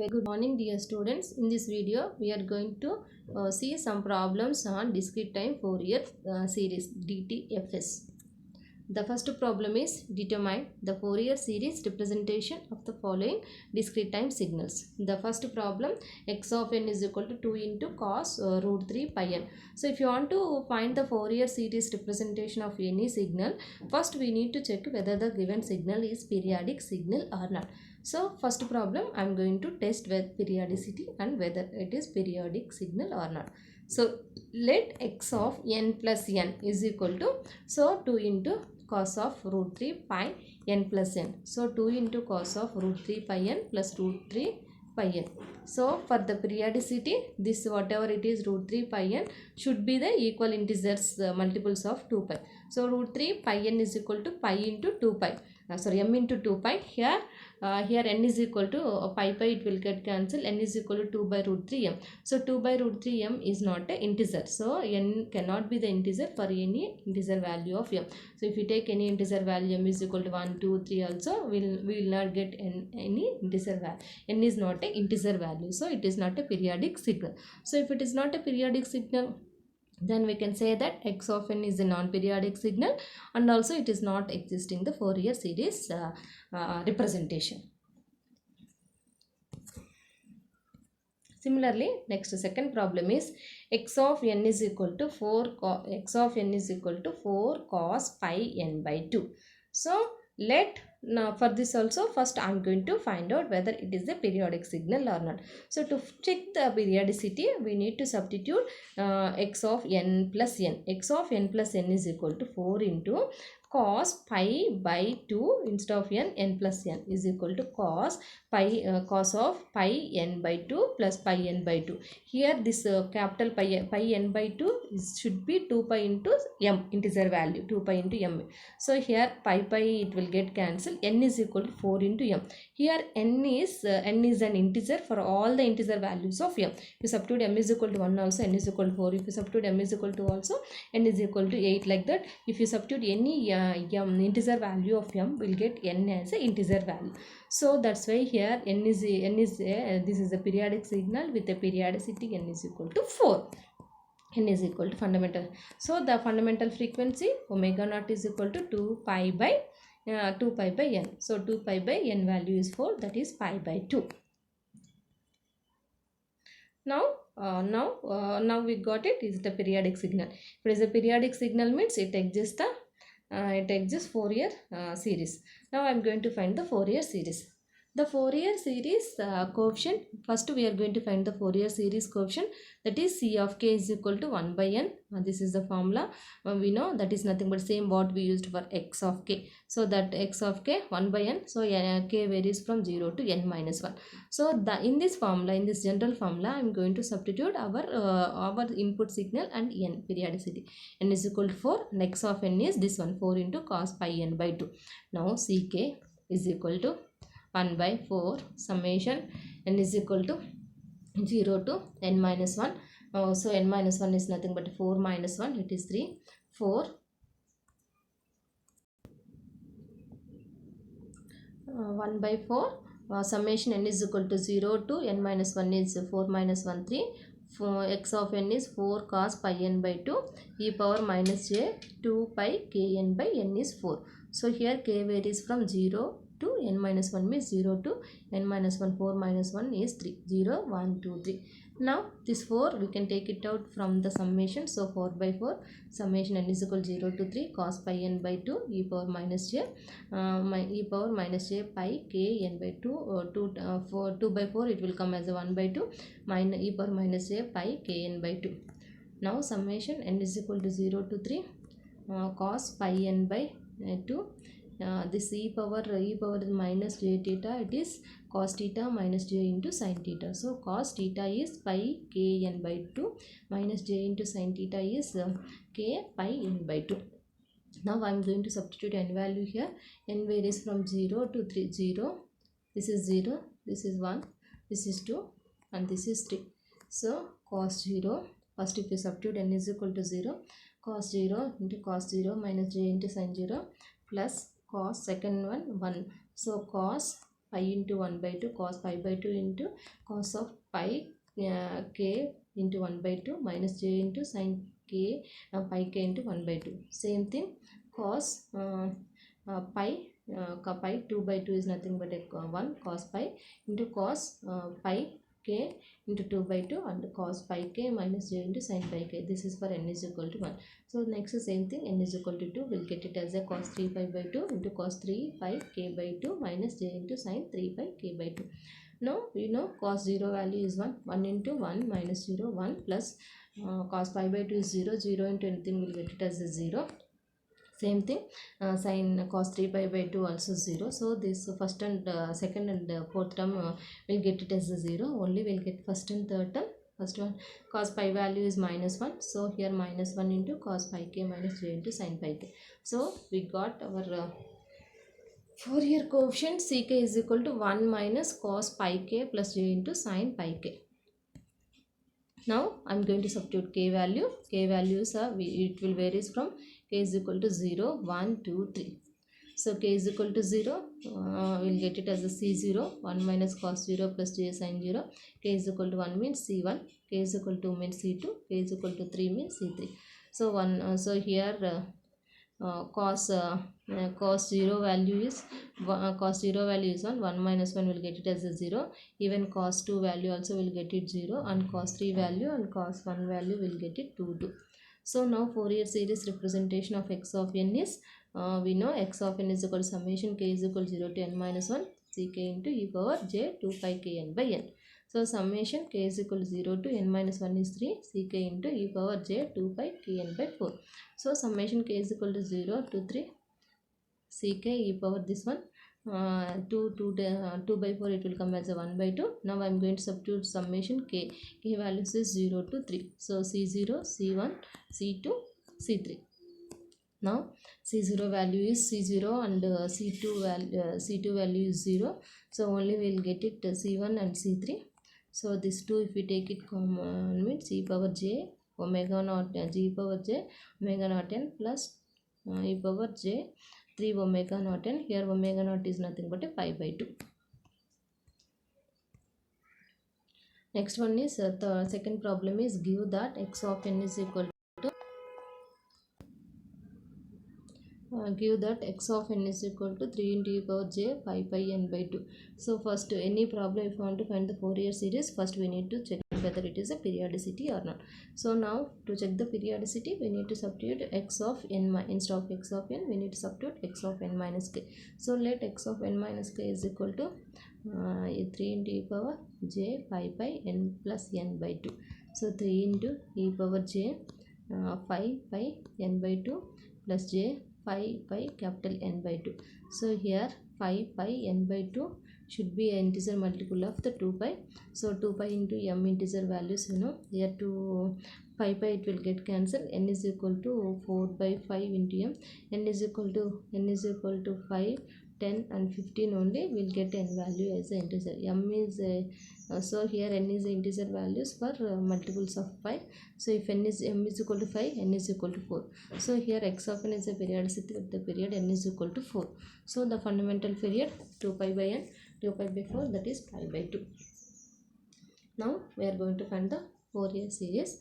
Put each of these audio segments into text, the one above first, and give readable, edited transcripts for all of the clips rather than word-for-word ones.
Very good morning, dear students. In this video, we are going to see some problems on discrete time Fourier series DTFS. The first problem is determine the Fourier series representation of the following discrete time signals. The first problem, x of n is equal to 2 into cos root 3 pi n. So if you want to find the Fourier series representation of any signal, first we need to check whether the given signal is periodic signal or not. So first problem, I am going to test with periodicity and whether it is periodic signal or not. So let x of n plus n is equal to, so 2 into cos of root 3 pi n plus n. So 2 into cos of root 3 pi n plus root 3 pi n. So for the periodicity, this whatever it is root 3 pi n should be the equal integers multiples of 2 pi. So root 3 pi n is equal to pi into 2 pi. M into 2 pi. Here n is equal to pi it will get cancelled. N is equal to 2 by root 3 m. So 2 by root 3 m is not an integer. So n cannot be the integer for any integer value of m. So if you take any integer value m is equal to 1, 2, 3 also, we will not get any integer value. N is not an integer value. So it is not a periodic signal. So if it is not a periodic signal, then we can say that x of n is a non-periodic signal, and also it is not existing the Fourier series representation. Similarly, next second problem is x of n is equal to 4 cos pi n by 2. So now for this also, first I am going to find out whether it is a periodic signal or not. So to check the periodicity, we need to substitute x of n plus n. X of n plus n is equal to 4 into cos pi by 2 instead of n plus n is equal to cos of pi n by 2 plus pi n by 2. Here this capital pi n by 2 should be 2 pi into m, integer value 2 pi into m. So here pi it will get cancelled. N is equal to 4 into m. Here n is an integer for all the integer values of m. If you substitute m is equal to 1 also, n is equal to 4. If you substitute m is equal to also, n is equal to 8, like that. If you substitute any integer value of m, will get n as an integer value. So that's why here this is a periodic signal with a periodicity n is equal to 4. N is equal to fundamental. So the fundamental frequency omega naught is equal to 2 pi by n. So 2 pi by n value is 4, that is pi by 2. Now we got it is the periodic signal. If it is a periodic signal, means it exists Fourier series. Now I am going to find the Fourier series. The Fourier series coefficient, first we are going to find the Fourier series coefficient, that is C of k is equal to 1 by n. This is the formula. We know that is nothing but same what we used for x of k. So that x of k 1 by n. So k varies from 0 to n minus 1. So in this formula, in this general formula, I am going to substitute our input signal and n periodicity. N is equal to 4 and x of n is this one, 4 into cos pi n by 2. Now ck is equal to 1 by 4 summation n is equal to 0 to n minus 1. So n minus 1 is nothing but 4 minus 1, it is 3. 4 1 by 4 summation n is equal to 0 to n minus 1 is 4 minus 1, 3. X of n is 4 cos pi n by 2 e power minus j 2 pi k n by n is 4. So here k varies from 0 to n minus 1, means 0 to n minus 1. 4 minus 1 is 3. 0, 1, 2, 3. Now this 4 we can take it out from the summation. So 4 by 4 summation n is equal to 0 to 3 cos pi n by 2 e power minus j e power minus j pi k n by 2. 2 by 4 it will come as a 1 by 2 minus e power minus j pi k n by 2. Now summation n is equal to 0 to 3 cos pi n by 2. This e power minus j theta, it is cos theta minus j into sin theta. So cos theta is pi k n by 2 minus j into sin theta is k pi n by 2. Now I am going to substitute n value here. N varies from 0 to 3. 0, this is 0, this is 1, this is 2 and this is 3. So cos 0, first if you substitute n is equal to 0, cos 0 into cos 0 minus j into sin 0 plus cos second one 1. So cos pi into 1 by 2 cos pi by 2 into cos of pi k into 1 by 2 minus j into sin k pi k into 1 by 2. Same thing cos pi 2 by 2 is nothing but 1 cos pi into cos pi k into 2 by 2 and cos pi k minus j into sin pi k. This is for n is equal to 1. So next is same thing, n is equal to 2, we'll get it as a cos 3 pi by 2 into cos 3 pi k by 2 minus j into sin 3 pi k by 2. Now you know cos 0 value is 1, 1 into 1 minus 0, 1 plus cos pi by 2 is 0, 0 into anything we'll get it as a 0. Same thing sin cos 3 pi by 2 also 0. So this first and second and fourth term we'll get it as a 0. Only we'll get first and third term. First one cos pi value is minus 1. So here minus 1 into cos pi k minus j into sin pi k. So we got our Fourier coefficient ck is equal to 1 minus cos pi k plus j into sin pi k. Now I am going to substitute k value. K values are it will varies from k is equal to 0, 1, 2, 3. So k is equal to 0, we'll get it as a C0, 1 minus cos 0 plus j sin 0. K is equal to 1 means C1, k is equal to 2 means C2, k is equal to 3 means C3. So so here cos 0 value is cos 0 value is 1, 1 minus 1 will get it as a 0. Even cos 2 value also will get it 0, and cos 3 value and cos 1 value will get it 2, 2. So now Fourier series representation of x of n is we know x of n is equal to summation k is equal to 0 to n minus 1 ck into e power j 2 pi k n by n. So summation k is equal to 0 to n minus 1 is 3 ck into e power j 2 pi k n by 4. So summation k is equal to 0 to 3 ck e power this one 2 by 4 it will come as a 1 by 2. Now I am going to substitute summation k. K values is 0 to 3. So C0, C1, C2, C3. Now C0 value is C0 and C2 value is 0. So only we will get it C1 and C3. So this 2 if we take it common means e power j omega naught g power j omega naught n plus e power j 3 omega naught n. Here omega naught is nothing but a pi by 2. Next one is the second problem is give that x of n is equal to give that x of n is equal to 3 into e power j pi pi n by 2. So first any problem if you want to find the Fourier series, first we need to check whether it is a periodicity or not. So now to check the periodicity we need to substitute x of n instead of x of n we need to substitute x of n minus k. So let x of n minus k is equal to 3 into e power j pi pi n plus n by 2. So 3 into e power j 5 pi n by 2 plus j 5 pi capital N by 2. So here 5 pi n by 2 should be an integer multiple of the 2 pi. So 2 pi into m integer values, you know, here to 5 pi it will get cancelled. N is equal to 4 by 5 into m. N is equal to 5, 10 and 15 only. We'll get n value as an integer. M is so here n is the integer values for multiples of 5. So if m is equal to 5, n is equal to 4. So here x of n is a periodicity with the period n is equal to 4. So the fundamental period 2 pi by n, 2 pi by 4, that is pi by 2. Now we are going to find the Fourier series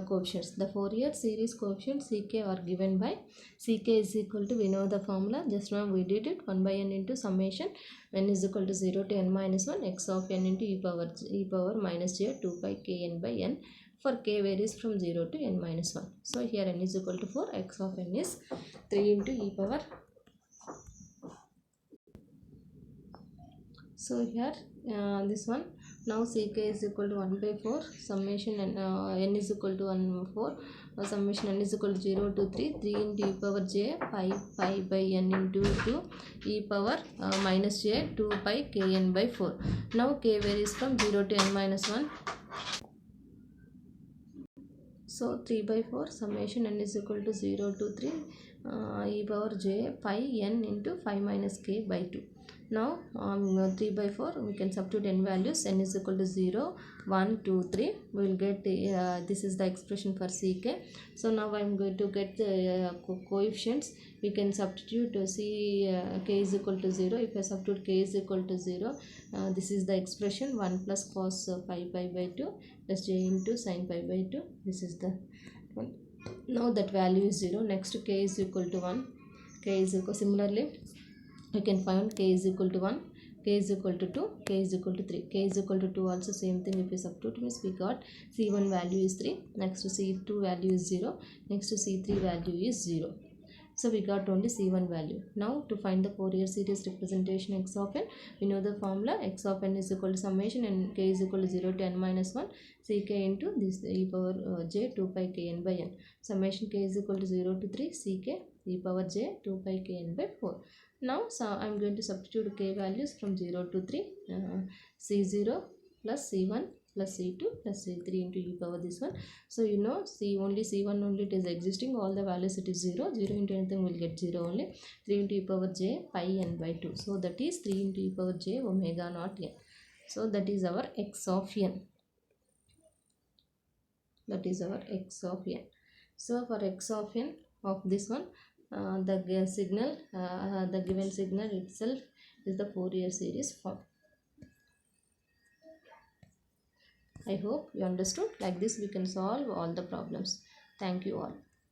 coefficients. The Fourier series coefficients ck are given by ck is equal to, we know the formula, just now we did it, 1 by n into summation n is equal to 0 to n minus 1 x of n into e power minus j 2 pi k n by n, for k varies from 0 to n minus 1. So here n is equal to 4, x of n is 3 into e power. So here this one, now ck is equal to 1 by 4 summation n is equal to 1 4 summation n is equal to 0 to 3 3 into e power j pi by n into 2 e power minus j 2 pi k n by 4. Now k varies from 0 to n minus 1. So 3 by 4 summation n is equal to 0 to 3 e power j pi n into 5 minus k by 2. Now 3 by 4 we can substitute n values. N is equal to 0, 1, 2, 3. We will get this is the expression for ck. So now I am going to get the coefficients. We can substitute k is equal to 0. If I substitute k is equal to 0, this is the expression 1 plus cos pi by 2 plus j into sin pi by 2. This is the one. Now that value is 0. Next k is equal to 1. K is equal, similarly we can find k is equal to 1, k is equal to 2, k is equal to 3. K is equal to 2 also same thing. If we substitute means we got c1 value is 3, next to c2 value is 0, next to c3 value is 0. So we got only c1 value. Now to find the Fourier series representation x of n, we know the formula. X of n is equal to summation and k is equal to 0 to n minus 1 ck into this e power j 2 pi k n by n. Summation k is equal to 0 to 3 ck e power j 2 pi k n by 4. Now I am going to substitute k values from 0 to 3, c0 plus c1 plus c2 plus c3 into e power this one. So you know c1 only it is existing, all the values it is 0 into anything will get 0 only. 3 into e power j pi n by 2, so that is 3 into e power j omega naught n. So that is our x of n, that is our x of n. So for x of n of this one, the given signal itself is the Fourier series form. I hope you understood. Like this we can solve all the problems. Thank you all.